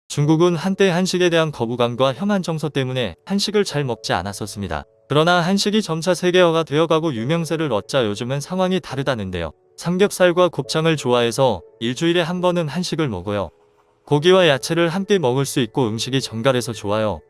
중국은 한때 한식에 대한 거부감과 혐한 정서 때문에 한식을 잘 먹지 않았었습니다. 그러나 한식이 점차 세계화가 되어가고 유명세를 얻자 요즘은 상황이 다르다는데요. 삼겹살과 곱창을 좋아해서 일주일에 한 번은 한식을 먹어요. 고기와 야채를 함께 먹을 수 있고 음식이 정갈해서 좋아요.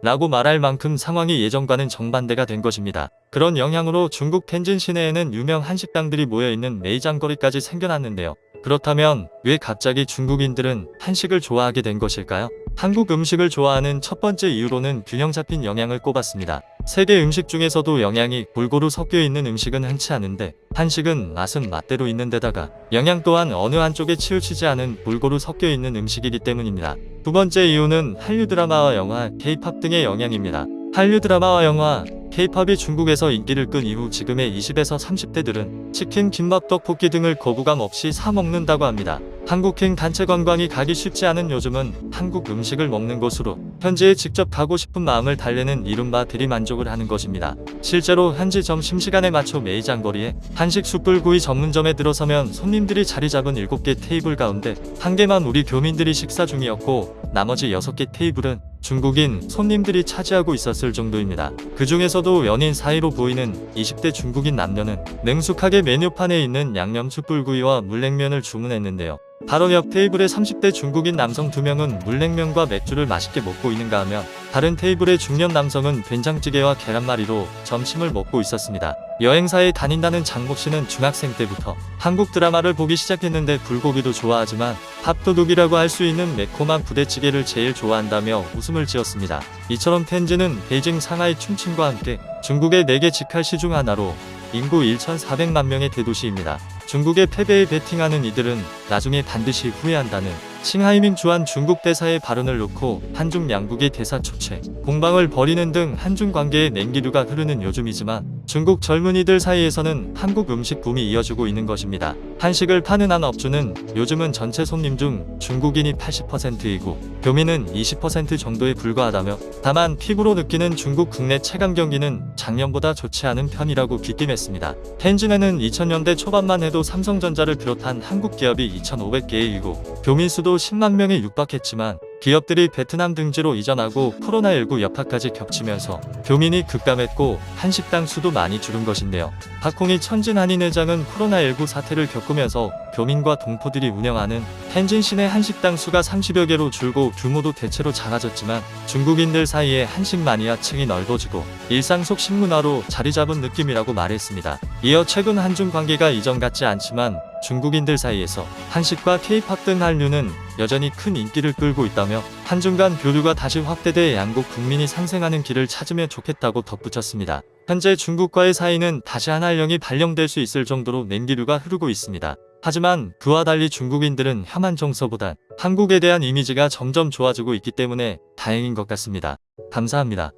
라고 말할 만큼 상황이 예전과는 정반대가 된 것입니다. 그런 영향으로 중국 텐진 시내에는 유명 한식당들이 모여있는 매장거리까지 생겨났는데요. 그렇다면 왜 갑자기 중국인들은 한식을 좋아하게 된 것일까요? 한국 음식을 좋아하는 첫 번째 이유로는 균형 잡힌 영양을 꼽았습니다. 세계 음식 중에서도 영양이 골고루 섞여 있는 음식은 흔치 않은데 한식은 맛은 맛대로 있는 데다가 영양 또한 어느 한쪽에 치우치지 않은 골고루 섞여 있는 음식이기 때문입니다. 두 번째 이유는 한류 드라마와 영화, K-팝 등의 영향입니다. 한류 드라마와 영화, K-팝이 중국에서 인기를 끈 이후 지금의 20에서 30대들은 치킨, 김밥, 떡볶이 등을 거부감 없이 사 먹는다고 합니다. 한국행 단체 관광이 가기 쉽지 않은 요즘은 한국 음식을 먹는 곳으로 현지에 직접 가고 싶은 마음을 달래는 이른바 대리만족을 하는 것입니다. 실제로 현지 점심시간에 맞춰 매장거리에 한식 숯불구이 전문점에 들어서면 손님들이 자리 잡은 7개 테이블 가운데 1개만 우리 교민들이 식사 중이었고 나머지 6개 테이블은 중국인 손님들이 차지하고 있었을 정도입니다. 그 중에서도 연인 사이로 보이는 20대 중국인 남녀는 능숙하게 메뉴판에 있는 양념 숯불구이와 물냉면을 주문했는데요. 바로 옆 테이블의 30대 중국인 남성 2명은 물냉면과 맥주를 맛있게 먹고 있는가 하면 다른 테이블의 중년 남성은 된장찌개와 계란말이로 점심을 먹고 있었습니다. 여행사에 다닌다는 장복 씨는 중학생 때부터 한국 드라마를 보기 시작했는데 불고기도 좋아하지만 밥도둑이라고 할 수 있는 매콤한 부대찌개를 제일 좋아한다며 웃음을 지었습니다. 이처럼 텐진은 베이징, 상하이, 춘칭과 함께 중국의 4개 직할시 중 하나로 인구 1,400만 명의 대도시입니다. 중국의 패배에 베팅하는 이들은 나중에 반드시 후회한다는 칭하이밍 주한 중국 대사의 발언을 놓고 한중 양국의 대사 초체, 공방을 벌이는 등 한중 관계에 냉기류가 흐르는 요즘이지만 중국 젊은이들 사이에서는 한국 음식 붐이 이어지고 있는 것입니다. 한식을 파는 한 업주는 요즘은 전체 손님 중 중국인이 80%이고 교민은 20% 정도에 불과하다며 다만 피부로 느끼는 중국 국내 체감 경기는 작년보다 좋지 않은 편이라고 귀띔했습니다. 텐진에는 2000년대 초반만 해도 삼성전자를 비롯한 한국 기업이 2,500개에 이르고 교민 수도 10만 명에 육박했지만 기업들이 베트남 등지로 이전하고 코로나19 여파까지 겹치면서 교민이 급감했고 한식당 수도 많이 줄은 것인데요. 박홍희 천진 한인회장은 코로나19 사태를 겪으면서 교민과 동포들이 운영하는 텐진 시내 한식당 수가 30여 개로 줄고 규모도 대체로 작아졌지만 중국인들 사이에 한식 마니아층이 넓어지고 일상 속 식문화로 자리 잡은 느낌이라고 말했습니다. 이어 최근 한중 관계가 이전 같지 않지만 중국인들 사이에서 한식과 K-팝 등 한류는 여전히 큰 인기를 끌고 있다며 한중 간 교류가 다시 확대돼 양국 국민이 상생하는 길을 찾으면 좋겠다고 덧붙였습니다. 현재 중국과의 사이는 다시 한한령이 발령될 수 있을 정도로 냉기류가 흐르고 있습니다. 하지만 그와 달리 중국인들은 혐한 정서보단 한국에 대한 이미지가 점점 좋아지고 있기 때문에 다행인 것 같습니다. 감사합니다.